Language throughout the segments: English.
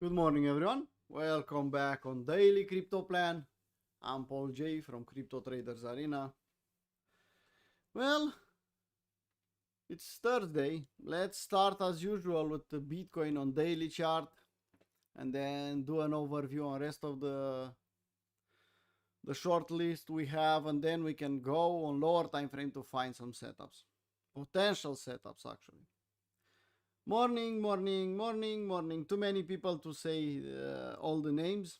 Good morning, everyone. Welcome back on Daily Crypto Plan. I'm Paul J from Crypto Traders Arena. Well, it's Thursday. Let's start as usual with the Bitcoin on daily chart and then do an overview on rest of the short list we have, and then we can go on lower time frame to find some setups. Potential setups actually. Morning, morning, morning, morning. Too many people to say all the names.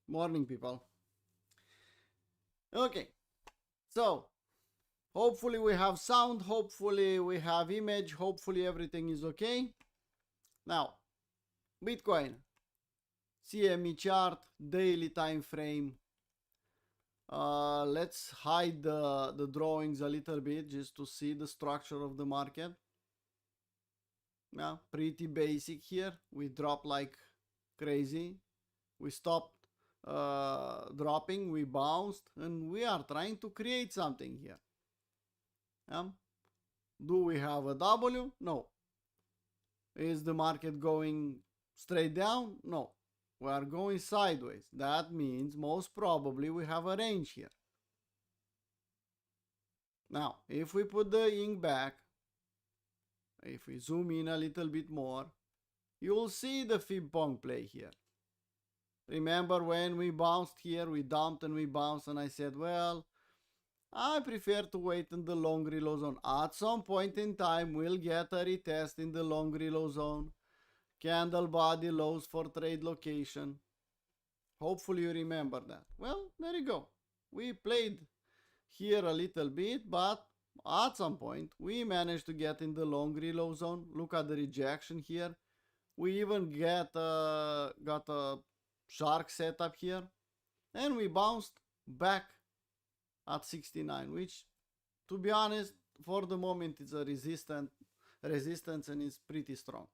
Morning, people. Okay, so hopefully we have sound, hopefully we have image, hopefully everything is okay. Now, Bitcoin, CME chart, daily time frame. Let's hide the drawings a little bit just to see the structure of the market. Yeah, pretty basic here. We drop like crazy. We stopped dropping, we bounced, and we are trying to create something here. Do we have a W? No. Is the market going straight down? No. We are going sideways. That means most probably we have a range here. Now, if we put the ink back, if we zoom in a little bit more, you will see the fib pong play here. Remember when we bounced here, we dumped and we bounced, and I said, well, I prefer to wait in the long reload zone. At some point in time, we'll get a retest in the long reload zone. Candle body lows for trade location. Hopefully you remember that. Well, there you go. We played here a little bit, but at some point, we managed to get in the long reload zone. Look at the rejection here. We even got a shark setup here, and we bounced back at 69, which, to be honest, for the moment is a resistance and is pretty strong.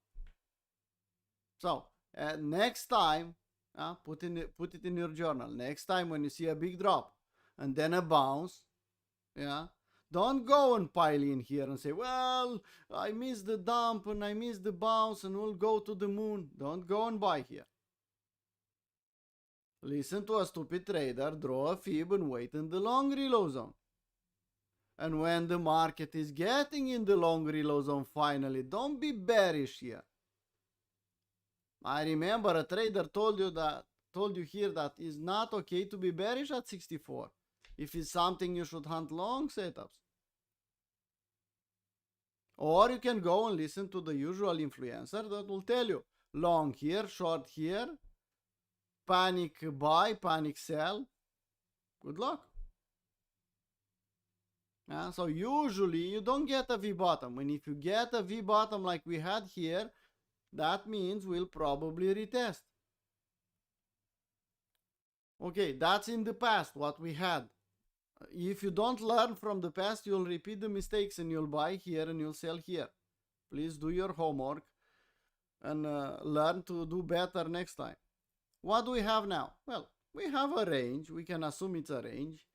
So next time, put it in your journal. Next time when you see a big drop and then a bounce, don't go and pile in here and say, well, I missed the dump and I missed the bounce and we'll go to the moon. Don't go and buy here. Listen to a stupid trader, draw a fib and wait in the long reload zone. And when the market is getting in the long reload zone finally, don't be bearish here. I remember a trader told you here that it's not okay to be bearish at 64. If it's something you should hunt long setups. Or you can go and listen to the usual influencer that will tell you long here, short here, panic buy, panic sell. Good luck. So usually you don't get a V bottom, and if you get a V bottom like we had here, that means we'll probably retest. Okay, that's in the past what we had. If you don't learn from the past, you'll repeat the mistakes and you'll buy here and you'll sell here. Please do your homework and learn to do better next time. What do we have now? Well, we have a range. We can assume it's a range.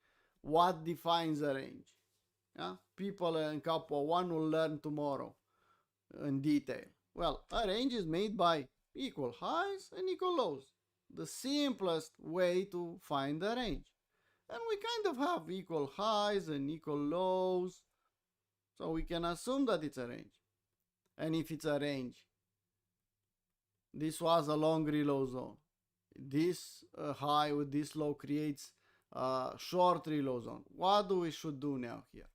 What defines a range? People in Capo 1 will learn tomorrow in detail. Well, a range is made by equal highs and equal lows. The simplest way to find a range. And we kind of have equal highs and equal lows. So we can assume that it's a range. And if it's a range, this was a long reload zone. This high with this low creates a short reload zone. What do we should do now here?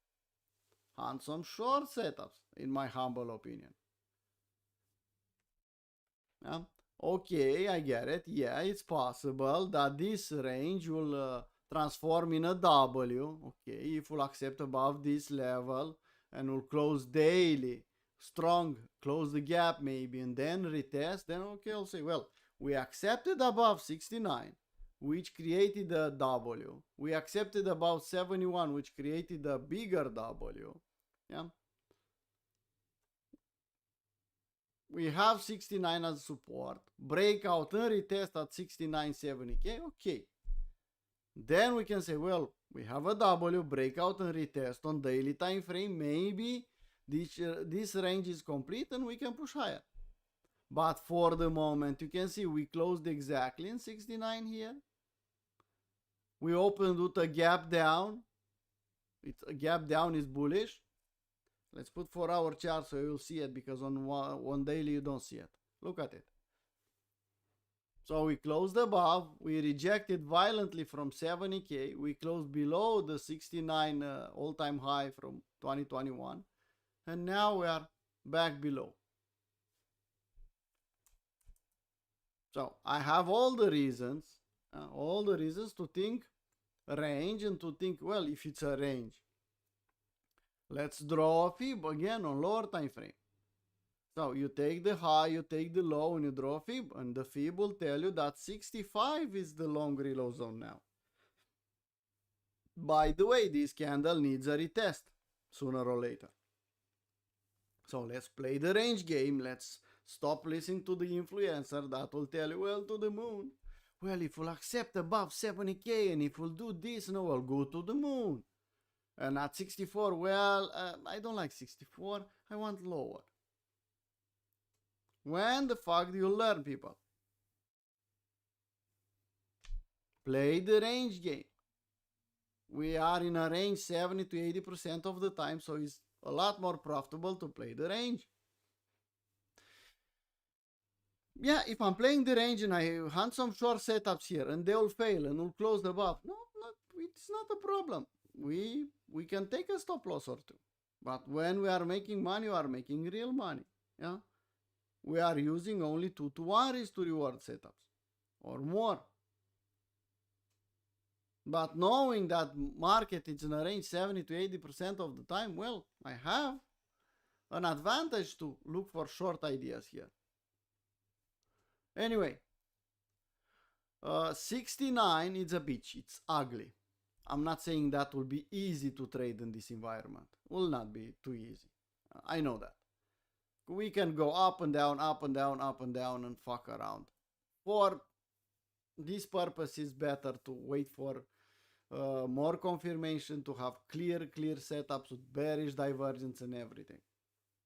Hunt some short setups, in my humble opinion. Okay, I get it. Yeah, it's possible that this range will transform in a W. Okay, if we'll accept above this level and we'll close daily strong, close the gap maybe, and then retest, then okay, I'll say, well, we accepted above 69, which created a W. We accepted above 71, which created a bigger W. We have 69 as support, breakout and retest at 69.70. Okay. Then we can say, well, we have a W, breakout and retest on daily time frame. Maybe this range is complete and we can push higher. But for the moment, you can see we closed exactly in 69 here. We opened with a gap down. It's a gap down is bullish. Let's put 4-hour chart so you'll see it, because on daily you don't see it. Look at it. So we closed above, we rejected violently from 70k, we closed below the 69 all-time high from 2021, and now we are back below. So I have all the reasons to think range and to think, well, if it's a range, let's draw a fib again on lower time frame. So you take the high, you take the low, and you draw a fib, and the fib will tell you that 65 is the long relow zone now. By the way, this candle needs a retest sooner or later. So let's play the range game. Let's stop listening to the influencer that will tell you, well, to the moon. Well, if we'll accept above 70k and if we'll do this, no, we'll go to the moon. And at 64, well, I don't like 64. I want lower. When the fuck do you learn, people? Play the range game. We are in a range 70 to 80% of the time, so it's a lot more profitable to play the range. Yeah, if I'm playing the range and I hunt some short setups here and they will fail and will close above, it's not a problem. We can take a stop loss or two. But when we are making money, we are making real money. Yeah. We are using only 2-to-1 risk to reward setups or more. But knowing that market is in a range 70 to 80% of the time, well, I have an advantage to look for short ideas here. Anyway, 69 is a bitch. It's ugly. I'm not saying that will be easy to trade in this environment. Will not be too easy. I know that. We can go up and down, up and down, up and down, and fuck around. For this purpose, it's better to wait for more confirmation, to have clear setups with bearish divergence and everything.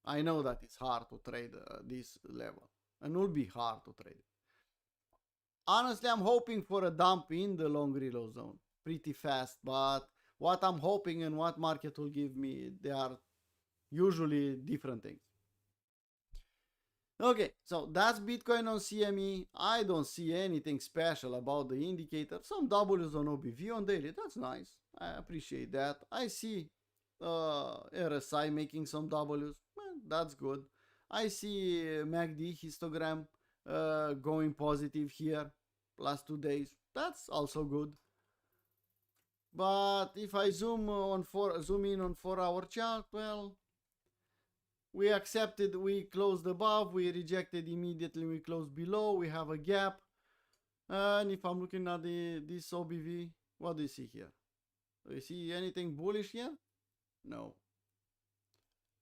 I know that it's hard to trade this level, and will be hard to trade it. Honestly, I'm hoping for a dump in the long reload zone pretty fast, but what I'm hoping and what market will give me, they are usually different things. Okay, so that's Bitcoin on CME. I don't see anything special about the indicator. Some W's on OBV on daily. That's nice. I appreciate that. I see RSI making some W's. Well, that's good. I see MACD histogram going positive here. Last 2 days. That's also good. But if I zoom in on 4-hour chart, well, we accepted, we closed above, we rejected immediately, we closed below, we have a gap. And if I'm looking at this OBV, what do you see here? Do you see anything bullish here? No.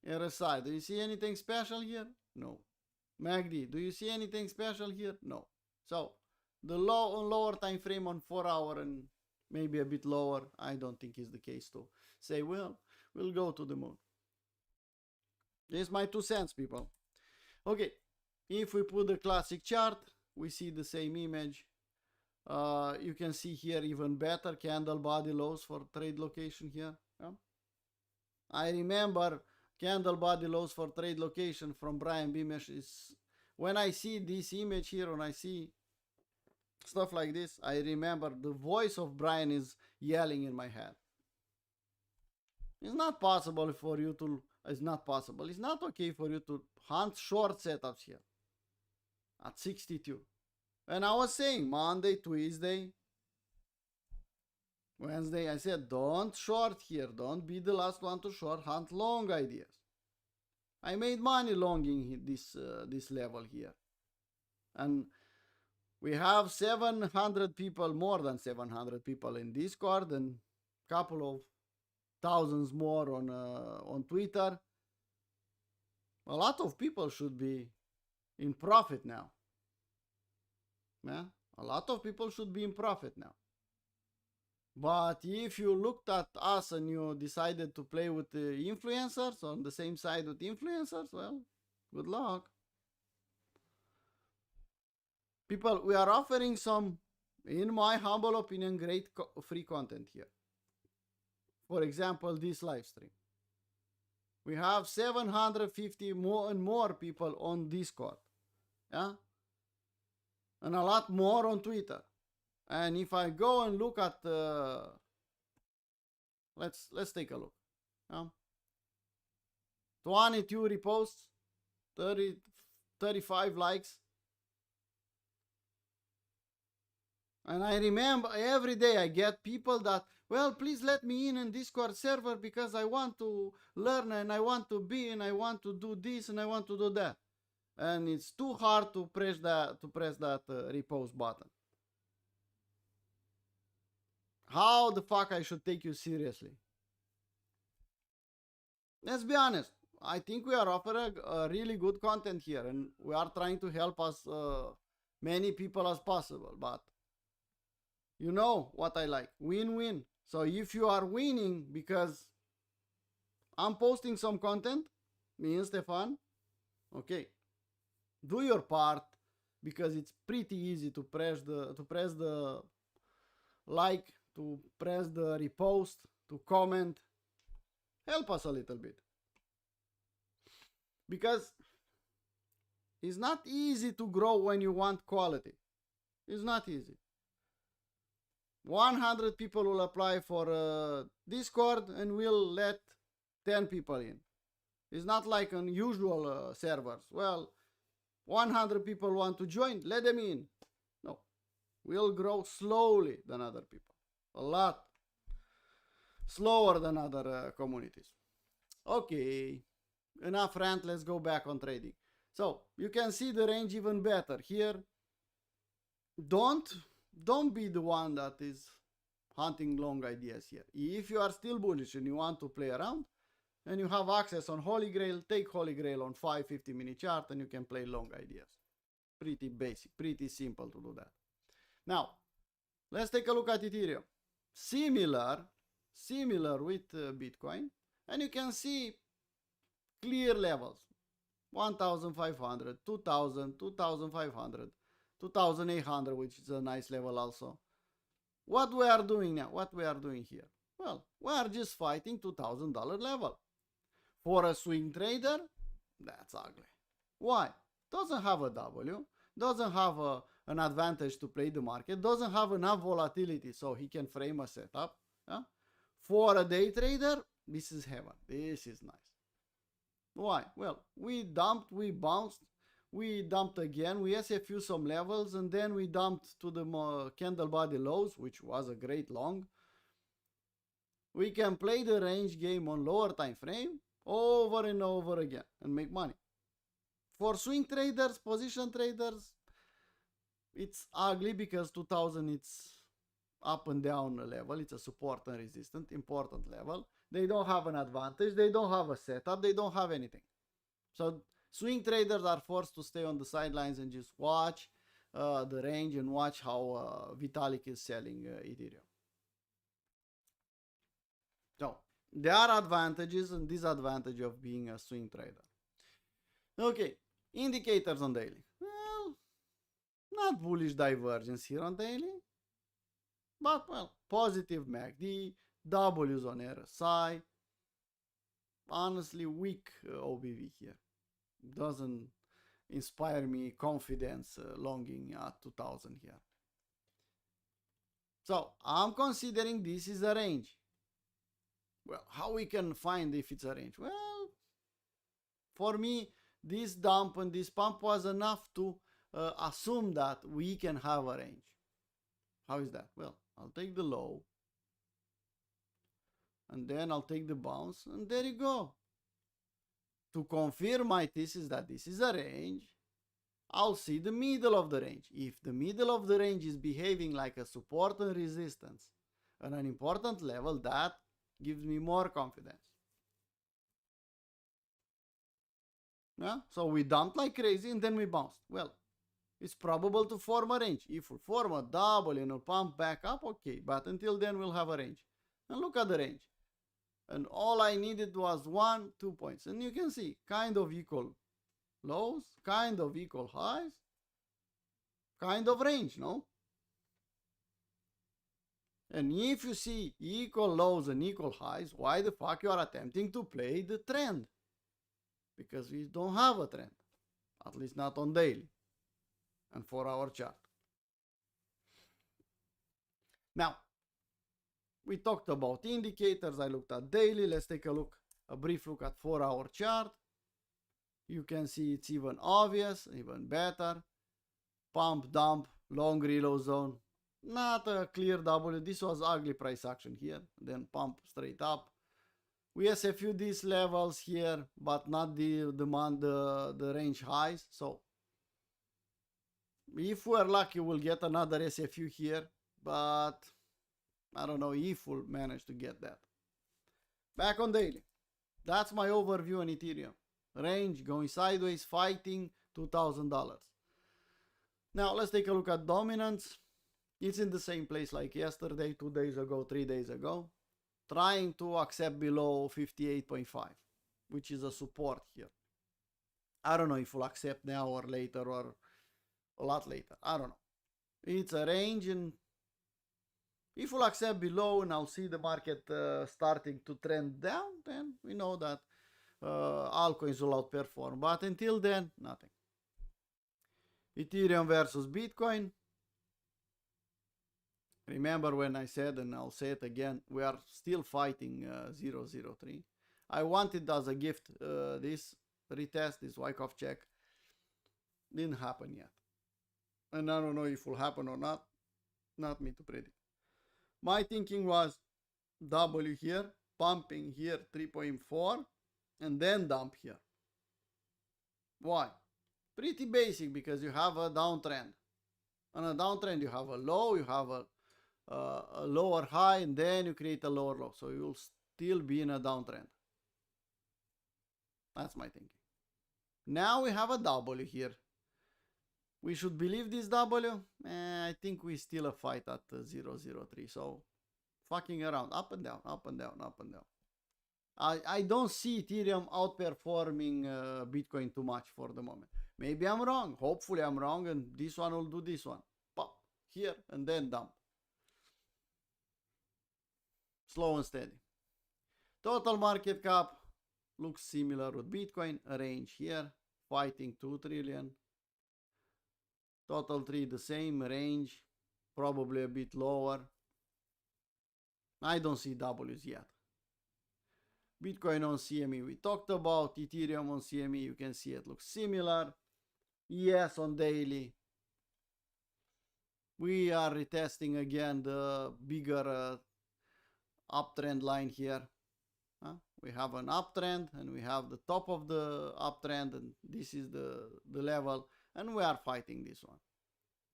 RSI, do you see anything special here? No. MACD, do you see anything special here? No. So, the lower time frame on 4-hour and maybe a bit lower, I don't think is the case to say, well, we'll go to the moon. This is my 2 cents, people. Okay, if we put the classic chart, we see the same image. You can see here even better candle body lows for trade location here. Yeah? I remember candle body lows for trade location from Brian Beamish. Is when I see this image here, when I see stuff like this, I remember the voice of Brian is yelling in my head. It's not possible for you to, it's not possible, it's not okay for you to hunt short setups here at 62. And I was saying Monday, Tuesday, Wednesday, I said don't short here, don't be the last one to short, hunt long ideas. I made money longing this level here. And we have 700 people, more than 700 people in Discord, and a couple of thousands more on Twitter. A lot of people should be in profit now. Yeah? A lot of people should be in profit now. But if you looked at us and you decided to play with the influencers on the same side with influencers, well, good luck. People, we are offering some, in my humble opinion, great free content here. For example, this live stream. We have 750 more and more people on Discord. Yeah? And a lot more on Twitter. And if I go and look at let's take a look. 22 reposts, 35 likes. And I remember every day I get people that, well, please let me in Discord server because I want to learn and I want to be and I want to do this and I want to do that. And it's too hard to press that repost button. How the fuck I should take you seriously? Let's be honest. I think we are offering a really good content here and we are trying to help as many people as possible. But you know what I like. Win-win. So if you are winning because I'm posting some content, me and Stefan, okay, do your part because it's pretty easy to press the like, to press the repost, to comment. Help us a little bit. Because it's not easy to grow when you want quality. It's not easy. 100 people will apply for Discord and we'll let 10 people in. It's not like on usual servers. Well, 100 people want to join, let them in. No. We'll grow slowly than other people. A lot slower than other communities. Okay. Enough rant, let's go back on trading. So, you can see the range even better. Here, don't be the one that is hunting long ideas here. If you are still bullish and you want to play around and you have access on Holy Grail, take Holy Grail on 5-50 minute chart and you can play long ideas. Pretty basic, pretty simple to do that. Now, let's take a look at Ethereum. Similar with Bitcoin, and you can see clear levels. 1,500, 2,000, 2,500, 2,800, which is a nice level also. What we are doing now? What we are doing here? Well, we are just fighting $2,000 level. For a swing trader, that's ugly. Why? Doesn't have a W, doesn't have an advantage to play the market, doesn't have enough volatility so he can frame a setup. Yeah? For a day trader, this is heaven. This is nice. Why? Well, we dumped, we bounced, we dumped again, we SFU some levels, and then we dumped to the candle body lows, which was a great long. We can play the range game on lower time frame over and over again and make money. For swing traders, position traders, it's ugly because 2000 it's up and down level. It's a support and resistance, important level. They don't have an advantage. They don't have a setup. They don't have anything. So swing traders are forced to stay on the sidelines and just watch the range and watch how Vitalik is selling Ethereum. So there are advantages and disadvantages of being a swing trader. Okay, indicators on daily. Well, not bullish divergence here on daily, but well, positive MACD, W's on RSI. Honestly, weak OBV here. Doesn't inspire me confidence longing at 2000 here. So I'm considering this is a range. Well, how we can find if it's a range? Well, for me, this dump and this pump was enough to assume that we can have a range. How is that? Well, I'll take the low and then I'll take the bounce and there you go. To confirm my thesis that this is a range, I'll see the middle of the range. If the middle of the range is behaving like a support and resistance at an important level, that gives me more confidence. Yeah? So we dumped like crazy and then we bounced. Well, it's probable to form a range. If we form a double and a pump back up, okay. But until then, we'll have a range. And look at the range. And all I needed was 1-2 points. And you can see, kind of equal lows, kind of equal highs. kind of range, no? And if you see equal lows and equal highs, why the fuck you are attempting to play the trend? Because we don't have a trend, at least not on daily and 4-hour chart. Now, we talked about indicators. I looked at daily. Let's take a brief look at 4-hour chart. You can see it's even obvious, even better. Pump, dump, long reload zone. Not a clear W. This was ugly price action here. Then pump straight up. We SFU these levels here, but not the range highs. So if we're lucky, we'll get another SFU here, but I don't know if we'll manage to get that. Back on daily. That's my overview on Ethereum. Range going sideways, fighting $2,000. Now let's take a look at dominance. It's in the same place like yesterday, 2 days ago, 3 days ago. Trying to accept below 58.5, which is a support here. I don't know if we'll accept now or later or a lot later. I don't know. It's a range, and if we'll accept below and I'll see the market starting to trend down, then we know that altcoins will outperform. But until then, nothing. Ethereum versus Bitcoin. Remember when I said, and I'll say it again, we are still fighting 003. I wanted as a gift this retest, this Wyckoff check. Didn't happen yet. And I don't know if it will happen or not. Not me to predict. My thinking was W here, pumping here 3.4, and then dump here. Why? Pretty basic, because you have a downtrend. On a downtrend, you have a low, you have a lower high, and then you create a lower low. So you'll still be in a downtrend. That's my thinking. Now we have a W here. We should believe this W. I think we still a fight at 003. So fucking around, up and down, up and down, up and down. I don't see Ethereum outperforming Bitcoin too much for the moment. Maybe I'm wrong. Hopefully I'm wrong, and this one will do this one. Pop here and then dump. Slow and steady. Total market cap looks similar with Bitcoin. A range here, fighting 2 trillion. Total 3 the same, range probably a bit lower. I don't see W's yet. Bitcoin on CME we talked about. Ethereum on CME, you can see it looks similar. Yes, on daily we are retesting again the bigger uptrend line here. We have an uptrend and we have the top of the uptrend, and this is the level, and we are fighting this one.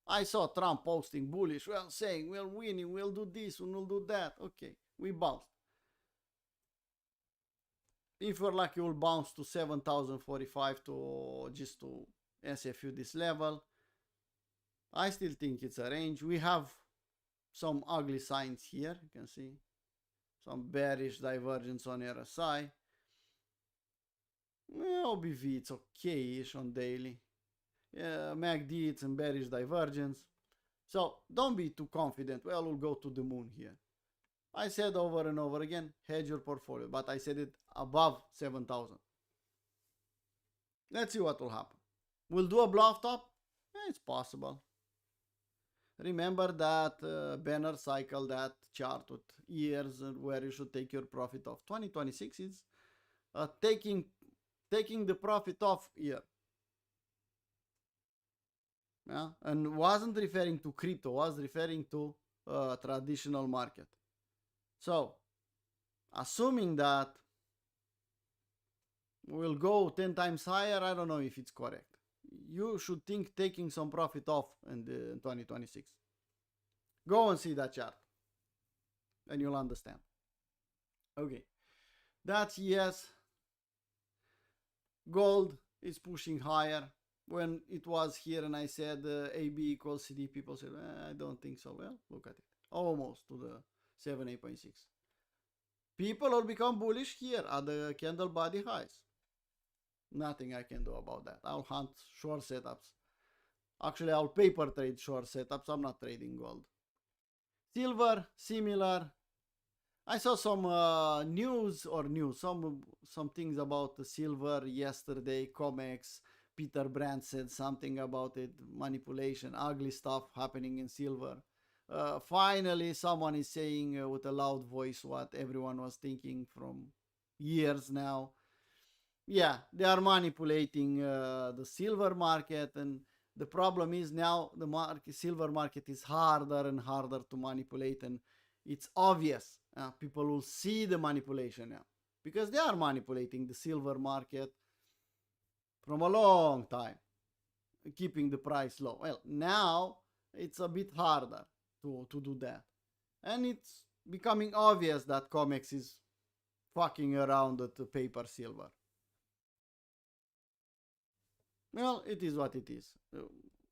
I saw Trump posting bullish, well, saying we're winning, we'll do this, we'll do that. Okay, we bounced. If we're lucky, we'll bounce to 7,045 to just to SFU this level. I still think it's a range. We have some ugly signs here. You can see some bearish divergence on RSI. OBV, it's okay-ish on daily. MACD, it's in bearish divergence. So don't be too confident. Well, we'll go to the moon here. I said over and over again, hedge your portfolio, but I said it above 7,000. Let's see what will happen. We'll do a bluff top? It's possible. Remember that banner cycle, that chart with years where you should take your profit off. 2026 is taking the profit off year. Yeah? And wasn't referring to crypto, was referring to traditional market. So, assuming that we'll go 10 times higher, I don't know if it's correct. You should think taking some profit off in 2026. Go and see that chart, and you'll understand. Okay, that's yes. Gold is pushing higher. When it was here and I said AB equals CD, people said, I don't think so. Well, look at it. Almost to the 78.6. People will become bullish here at the candle body highs. Nothing I can do about that. I'll hunt short setups Actually, I'll paper trade short setups. I'm not trading gold. Silver, similar. I saw some some things about the silver yesterday. COMEX, Peter Brandt said something about it, manipulation, ugly stuff happening in silver. Finally, someone is saying with a loud voice what everyone was thinking from years now. Yeah, they are manipulating the silver market, and the problem is now the silver market is harder and harder to manipulate, and it's obvious. People will see the manipulation now because they are manipulating the silver market from a long time, keeping the price low. Well, now it's a bit harder to do that, and it's becoming obvious that COMEX is fucking around at the paper silver. Well, it is what it is.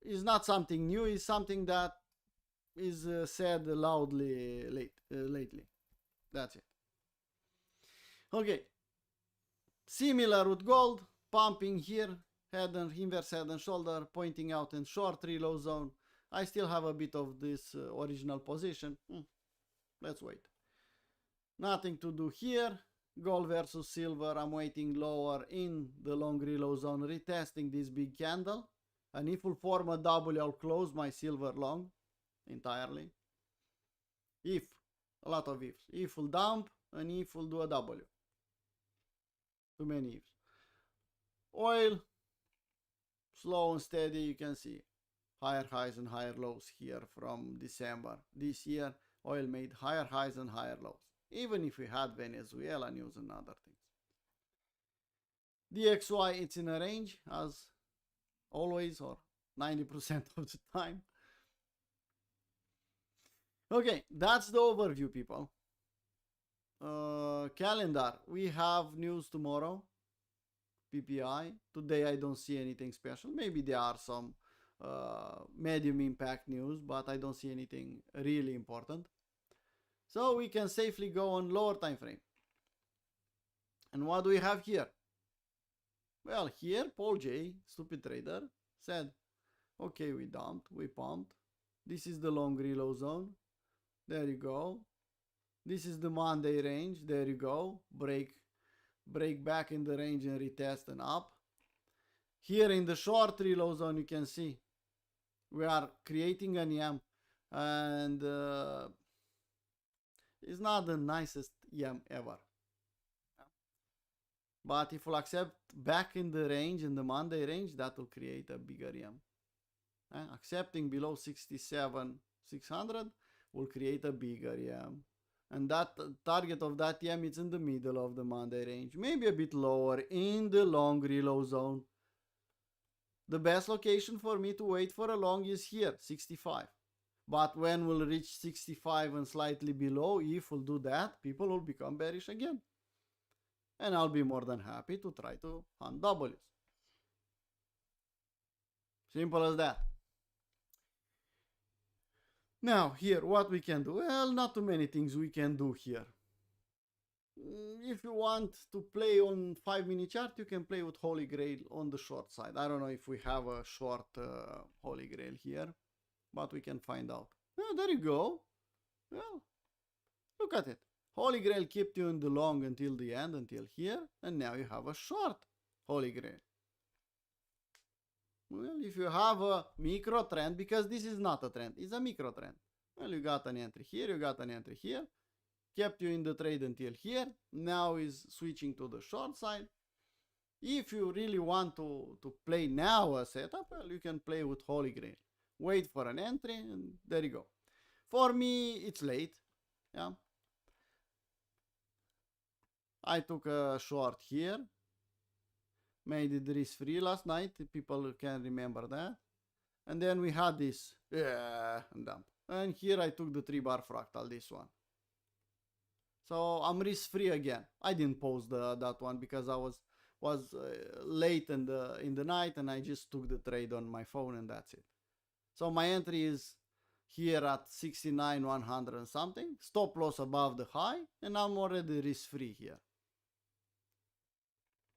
It's not something new. It's something that is said loudly lately. That's it. Okay. Similar with gold, pumping here, inverse head and shoulder, pointing out in short reload zone. I still have a bit of this original position. Let's wait. Nothing to do here. Gold versus silver, I'm waiting lower in the long reload zone, retesting this big candle. And if we'll form a W, I'll close my silver long entirely. If, a lot of ifs. If we'll dump, and if we'll do a W. Too many ifs. Oil, slow and steady, you can see. Higher highs and higher lows here from December. This year, oil made higher highs and higher lows. Even if we had Venezuela news and other things. DXY, it's in a range as always, or 90% of the time. Okay, that's the overview, people. Calendar, we have news tomorrow. PPI. Today I don't see anything special. Maybe there are some medium impact news, but I don't see anything really important. So we can safely go on lower time frame. And what do we have here? Well, here Paul J, stupid trader, said, okay, we dumped, we pumped. This is the long reload zone. There you go. This is the Monday range. There you go. Break back in the range and retest and up. Here in the short reload zone, you can see we are creating an EM, and it's not the nicest EM ever. But if we'll accept back in the range, in the Monday range, that will create a bigger EM. Accepting below 67,600 will create a bigger EM. And that target of that EM is in the middle of the Monday range, maybe a bit lower in the long reload zone. The best location for me to wait for a long is here, 65. But when we'll reach 65 and slightly below, if we'll do that, people will become bearish again. And I'll be more than happy to try to hunt W's. Simple as that. Now, here, what we can do? Well, not too many things we can do here. If you want to play on 5-minute chart, you can play with Holy Grail on the short side. I don't know if we have a short Holy Grail here, but we can find out. Well, there you go. Well, look at it. Holy Grail kept you in the long until the end, until here, and now you have a short Holy Grail. Well, if you have a micro trend, because this is not a trend, it's a micro trend. Well, you got an entry here, you got an entry here, kept you in the trade until here, now is switching to the short side. If you really want to play now a setup, well, you can play with Holy Grail. Wait for an entry, and there you go. For me, it's late. Yeah. I took a short here. Made it risk-free last night. People can remember that. And then we had this. And dump. And here I took the 3-bar fractal, this one. So I'm risk-free again. I didn't post that one because I was late in the night, and I just took the trade on my phone, and that's it. So my entry is here at 69,100 and something. Stop loss above the high, and I'm already risk-free here.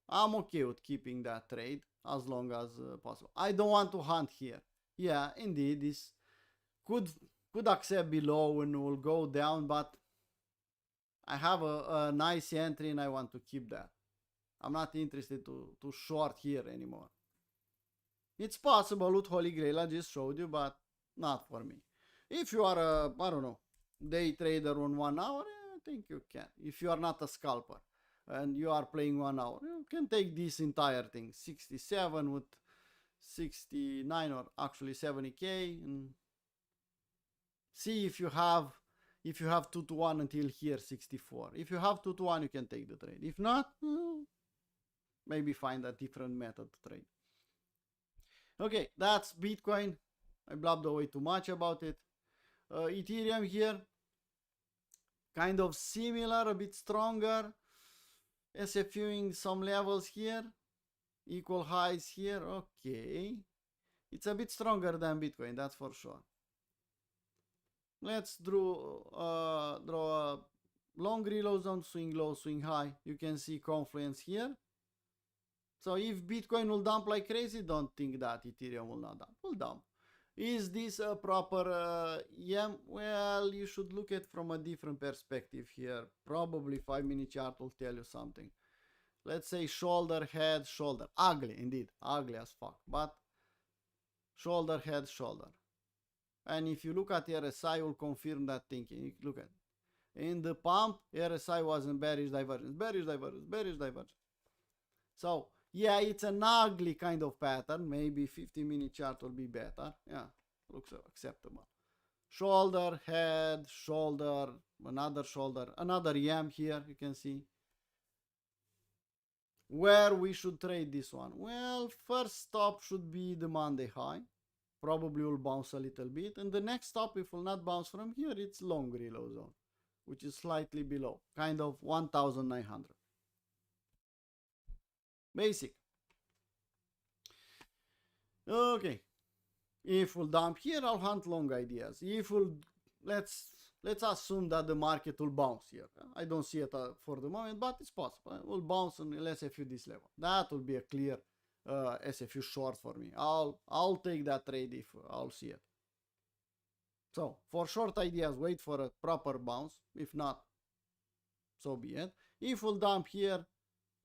I'm okay with keeping that trade as long as possible. I don't want to hunt here. Yeah, indeed, this could accept below and will go down, but I have a nice entry and I want to keep that. I'm not interested to short here anymore. It's possible with Holy Grail I just showed you, but not for me. If you are a, I don't know, day trader on 1 hour, I think you can. If you are not a scalper and you are playing 1 hour, you can take this entire thing, 67 with 69 or actually 70k, and see if you have 2 to 1 until here 64. If you have 2 to 1, you can take the trade. If not, maybe find a different method to trade. Okay, that's Bitcoin. I blabbed away too much about it. Ethereum here, kind of similar, a bit stronger. SFUing some levels here, equal highs here. Okay, it's a bit stronger than Bitcoin, that's for sure. Let's draw a long reload zone, swing low, swing high. You can see confluence here. So if Bitcoin will dump like crazy, don't think that Ethereum will not dump. Will dump. Is this a proper EM? Well, you should look at from a different perspective here. Probably 5-minute chart will tell you something. Let's say shoulder, head, shoulder. Ugly, indeed. Ugly as fuck. But shoulder, head, shoulder. And if you look at RSI, will confirm that thinking. Look at it. In the pump, RSI was in bearish divergence, bearish divergence, bearish divergence. So yeah, it's an ugly kind of pattern. Maybe 50-minute chart will be better. Yeah, looks acceptable. Shoulder, head, shoulder, another EM here, you can see. Where we should trade this one? Well, first stop should be the Monday high. Probably will bounce a little bit. And the next stop, if will not bounce from here, it's long reload zone, which is slightly below, kind of 1,900. Basic. Okay. If we'll dump here, I'll hunt long ideas. If we'll, let's assume that the market will bounce here. I don't see it for the moment, but it's possible. It will bounce on SFU this level. That will be a clear SFU short for me. I'll take that trade if I'll see it. So for short ideas, wait for a proper bounce. If not, so be it. If we'll dump here,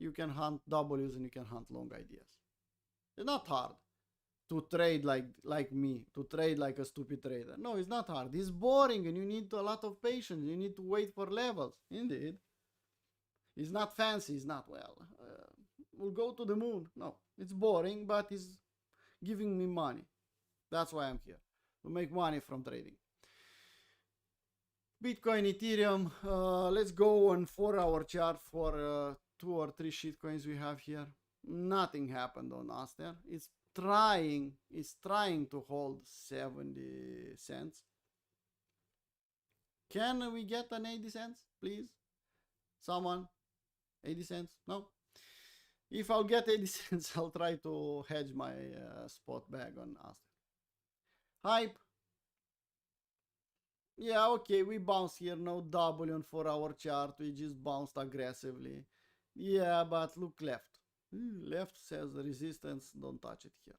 you can hunt W's and you can hunt long ideas. It's not hard to trade like me, to trade like a stupid trader. No, it's not hard. It's boring and you need a lot of patience. You need to wait for levels. Indeed. It's not fancy. It's not, well, we'll go to the moon. No, it's boring, but it's giving me money. That's why I'm here, to make money from trading. Bitcoin, Ethereum. Let's go on 4-hour chart for 2 or 3 shitcoins we have here. Nothing happened on us there. It's trying to hold 70 cents. Can we get an 80 cents, please? Someone? 80 cents? No? If I'll get 80 cents, I'll try to hedge my spot bag on us. Hype. Yeah, okay, we bounced here. No W on 4-hour chart. We just bounced aggressively. Yeah, but look left. Left says resistance, don't touch it here.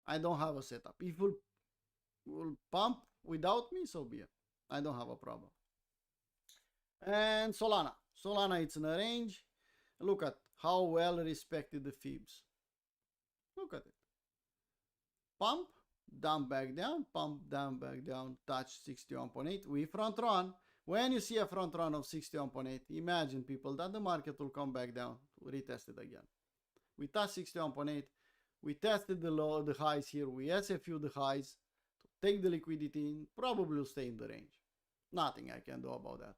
I don't have a setup. If will pump without me, so be it. I don't have a problem. And Solana. Solana, it's in a range. Look at how well respected the fibs. Look at it. Pump, dump back down, pump, dump back down, touch 61.8. We front run. When you see a front run of 61.8, imagine people that the market will come back down, retest it again. We touched 61.8, we tested the highs here, we SFU the highs, to take the liquidity in, probably will stay in the range. Nothing I can do about that.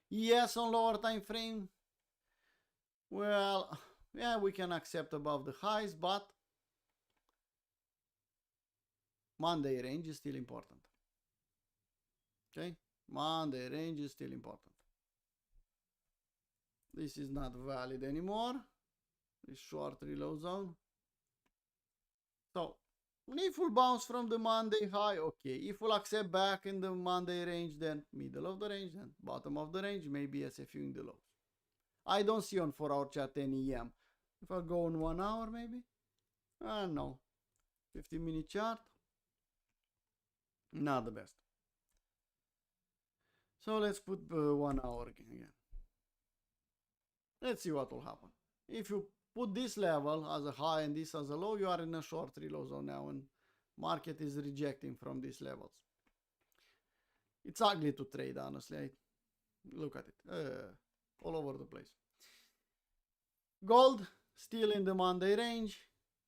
Yes, on lower time frame, well, yeah, we can accept above the highs, but Monday range is still important. Okay? Monday range is still important. This is not valid anymore. This short reload zone. So if we'll bounce from the Monday high, okay. If we'll accept back in the Monday range, then middle of the range, then bottom of the range, maybe SFU in the lows. I don't see on 4-hour chart any EM. If I go on 1 hour, maybe? No. 15-minute chart. Not the best. So let's put 1 hour again. Let's see what will happen. If you put this level as a high and this as a low, you are in a short reload zone now, and market is rejecting from these levels. It's ugly to trade, honestly. Look at it. All over the place. Gold, still in the Monday range,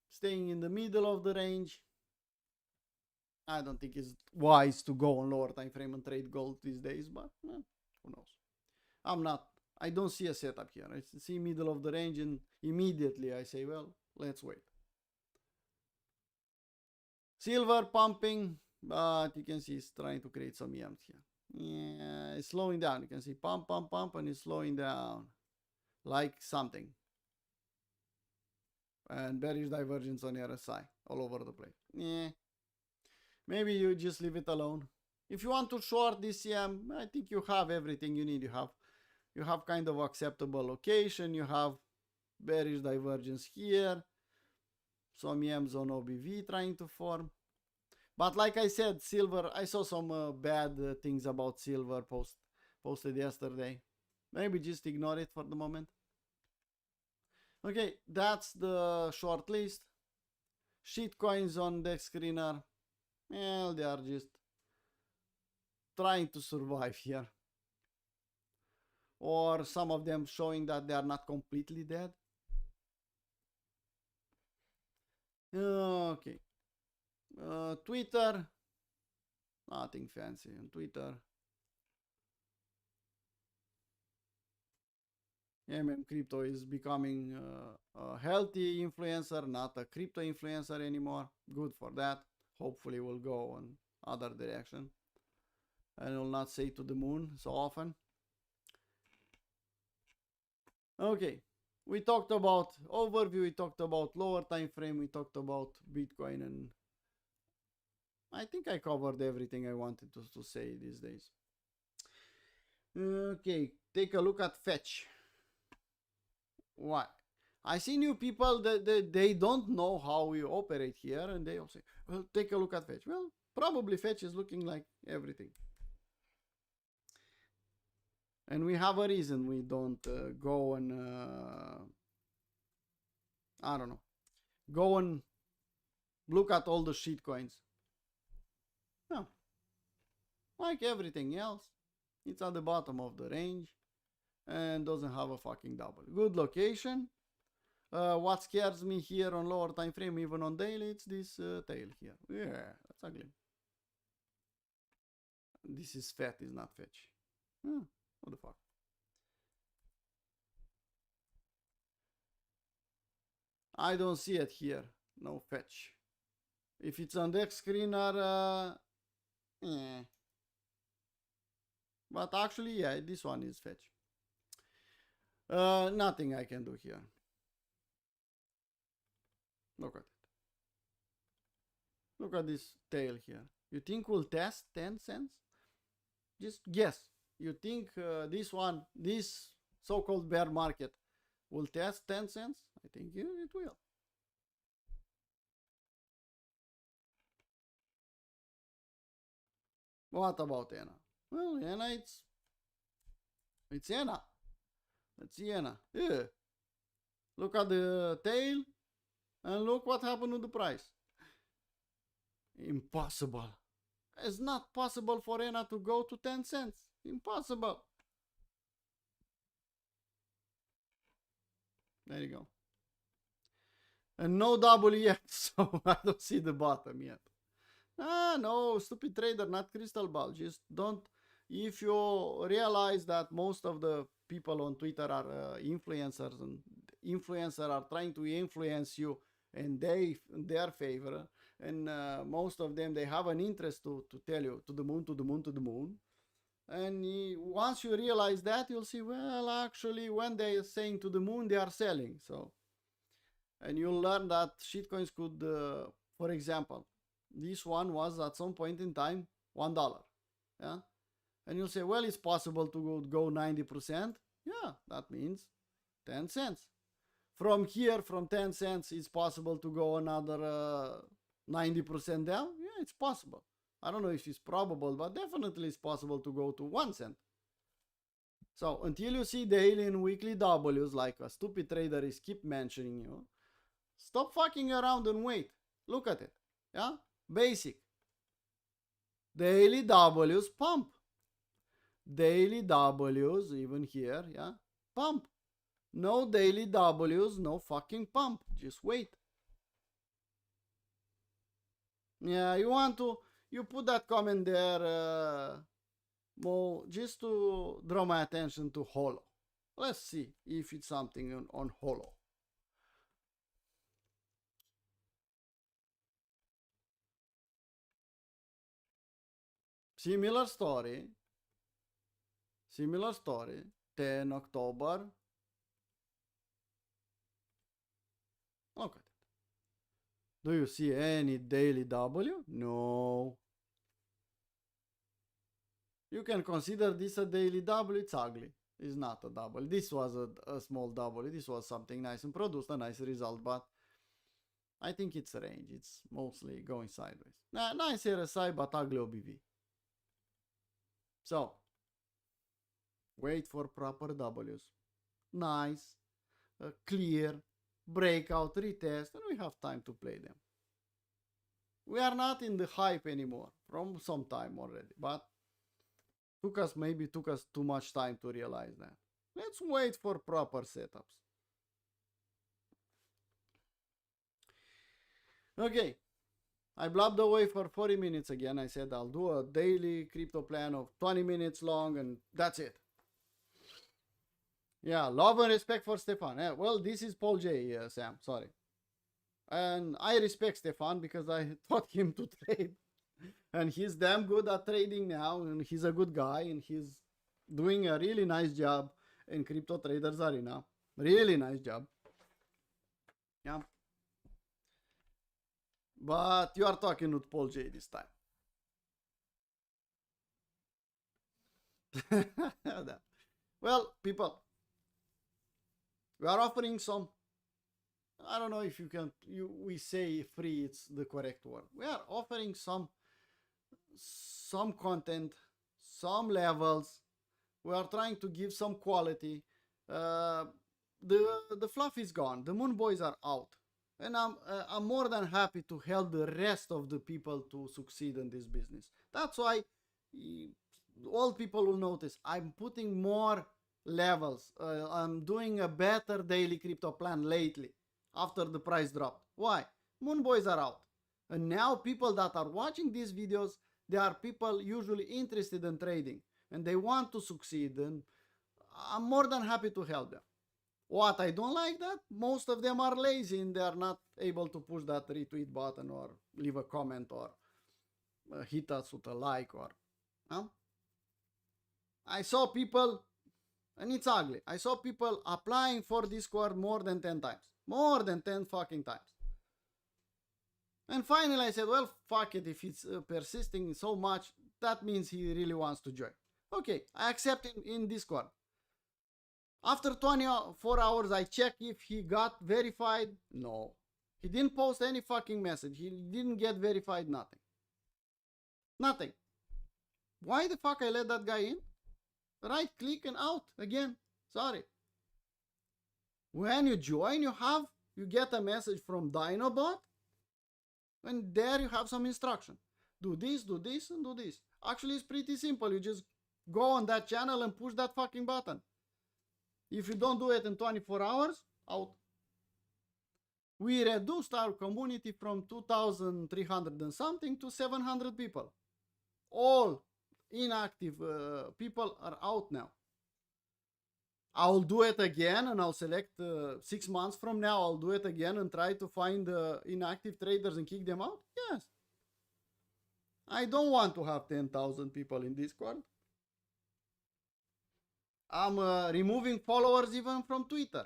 staying in the middle of the range. I don't think it's wise to go on lower time frame and trade gold these days, but who knows? I don't see a setup here. I see middle of the range and immediately I say, well, let's wait. Silver pumping, but you can see it's trying to create some yams here. Yeah, it's slowing down. You can see pump, pump, pump, and it's slowing down like something. And bearish divergence on the RSI all over the place. Yeah. Maybe you just leave it alone. If you want to short this EM, I think you have everything you need. You have kind of acceptable location. You have bearish divergence here. Some EMs on OBV trying to form. But like I said, silver, I saw some bad things about silver posted yesterday. Maybe just ignore it for the moment. Okay, that's the short list. Shitcoins on the screener. Well, they are just trying to survive here. Or some of them showing that they are not completely dead. Okay. Twitter. Nothing fancy on Twitter. Crypto is becoming a healthy influencer, not a crypto influencer anymore. Good for that. Hopefully we'll go on other direction. And will not say to the moon so often. Okay. We talked about overview, we talked about lower time frame, we talked about Bitcoin, and I think I covered everything I wanted to say these days. Okay, take a look at Fetch. Why? I see new people that they don't know how we operate here, and they all say, well, take a look at Fetch. Well, probably Fetch is looking like everything. And we have a reason we don't go and, I don't know, go and look at all the shitcoins. No. Like everything else, it's at the bottom of the range and doesn't have a fucking double. Good location. What scares me here on lower time frame, even on daily, it's this tail here. Yeah, that's ugly. This is fat, is not Fetch. What the fuck? I don't see it here. No Fetch. If it's on the screener, but actually, yeah, this one is Fetch. Nothing I can do here. Look at it. Look at this tail here. You think we'll test 10 cents? Just guess. You think this so-called bear market will test 10 cents? I think it will. What about ENA? Well, ENA, it's ENA. Let's see ENA. Yeah. Look at the tail and look what happened with the price. Impossible. It's not possible for ENA to go to 10 cents. Impossible. There you go. And no double yet, so I don't see the bottom yet. No, stupid trader, not crystal ball. Just don't. If you realize that most of the people on Twitter are influencers, and influencers are trying to influence you in their favor, and most of them, they have an interest to tell you to the moon, to the moon, to the moon. And once you realize that, you'll see, well, actually, when they are saying to the moon, they are selling. So, and you'll learn that shitcoins could, for example, this one was at some point in time $1. Yeah. And you'll say, well, it's possible to go 90%. Yeah, that means 10 cents. From here, from 10 cents, it's possible to go another 90% down? Yeah, it's possible. I don't know if it's probable, but definitely it's possible to go to 1 cent. So until you see daily and weekly W's, like a stupid trader is keep mentioning you, stop fucking around and wait. Look at it. Yeah? Basic. Daily W's pump. Daily W's, even here, yeah? Pump. No daily W's, no fucking pump. Just wait. Yeah, you put that comment there, Mo, just to draw my attention to Holo. Let's see if it's something on Holo. Similar story. 10 October. Look at it. Do you see any daily W? No. You can consider this a daily W. It's ugly. It's not a double. This was a small W. This was something nice and produced a nice result, but I think it's range. It's mostly going sideways. Nice RSI, but ugly OBV. So, wait for proper W's. Nice, clear, breakout, retest, and we have time to play them. We are not in the hype anymore from some time already, but maybe took us too much time to realize that. Let's wait for proper setups. Okay, I blabbed away for 40 minutes again. I said I'll do a daily crypto plan of 20 minutes long, and that's it. Yeah, love and respect for Stefan. Yeah, well, this is Paul J, Sam, sorry. And I respect Stefan because I taught him to trade. And he's damn good at trading now, and he's a good guy, and he's doing a really nice job in Crypto Traders Arena. Really nice job. Yeah. But you are talking with Paul J this time. Well, people, we are offering some, I don't know if you can, we say free, it's the correct word. We are offering some content, some levels. We are trying to give some quality. The fluff is gone. The Moon Boys are out. And I'm more than happy to help the rest of the people to succeed in this business. That's why all people will notice I'm putting more levels. I'm doing a better daily crypto plan lately after the price dropped. Why? Moon Boys are out. And now people that are watching these videos, they are people usually interested in trading and they want to succeed, and I'm more than happy to help them. What I don't like that most of them are lazy and they are not able to push that retweet button or leave a comment or hit us with a like or I saw people, and it's ugly, I saw people applying for Discord more than 10 times. More than 10 fucking times. And finally I said, well, fuck it, if it's persisting so much, that means he really wants to join. Okay, I accept him in Discord. After 24 hours, I check if he got verified. No. He didn't post any fucking message. He didn't get verified, nothing. Nothing. Why the fuck I let that guy in? Right click and out again. Sorry. When you join, you get a message from Dinobot. And there you have some instruction. Do this, and do this. Actually, it's pretty simple. You just go on that channel and push that fucking button. If you don't do it in 24 hours, out. We reduced our community from 2,300 and something to 700 people. All inactive people are out now. I'll do it again and I'll select 6 months from now. I'll do it again and try to find inactive traders and kick them out. Yes. I don't want to have 10,000 people in Discord. I'm removing followers even from Twitter.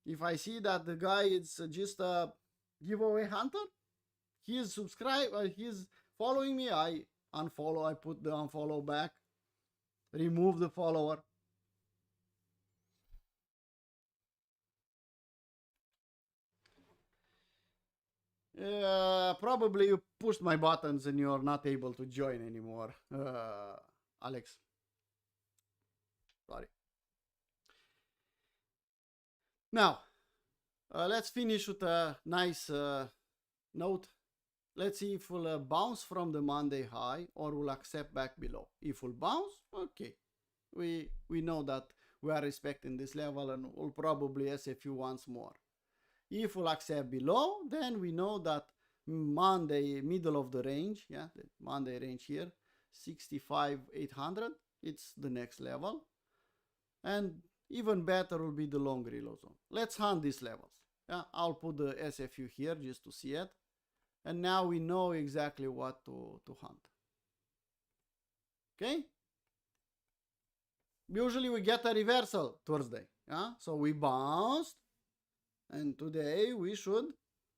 If I see that the guy is just a giveaway hunter, he is subscribed, he's following me, I unfollow, I put the unfollow back, remove the follower. Probably you pushed my buttons and you're not able to join anymore, Alex. Sorry. Now, let's finish with a nice note. Let's see if we'll bounce from the Monday high or we'll accept back below. If we'll bounce, okay. We know that we are respecting this level and we'll probably SFU once more. If we'll accept below, then we know that Monday, middle of the range, yeah, the Monday range here, 65,800, it's the next level. And even better will be the long reload zone. Let's hunt these levels. Yeah, I'll put the SFU here just to see it. And now we know exactly what to hunt. Okay? Usually we get a reversal Thursday. Yeah? So we bounced. And today we should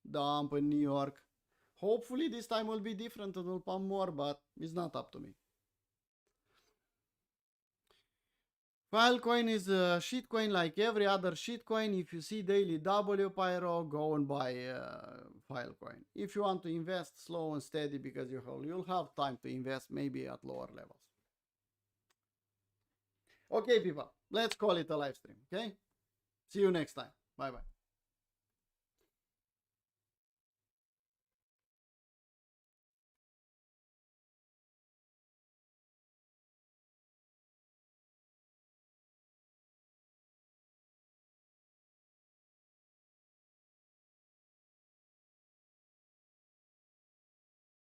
dump in New York. Hopefully this time will be different and we'll pump more, but it's not up to me. Altcoin is a shitcoin like every other shitcoin. If you see daily W Pyro, go and buy Altcoin. If you want to invest slow and steady because you'll have time to invest maybe at lower levels. Okay, people, let's call it a live stream. Okay, see you next time. Bye bye.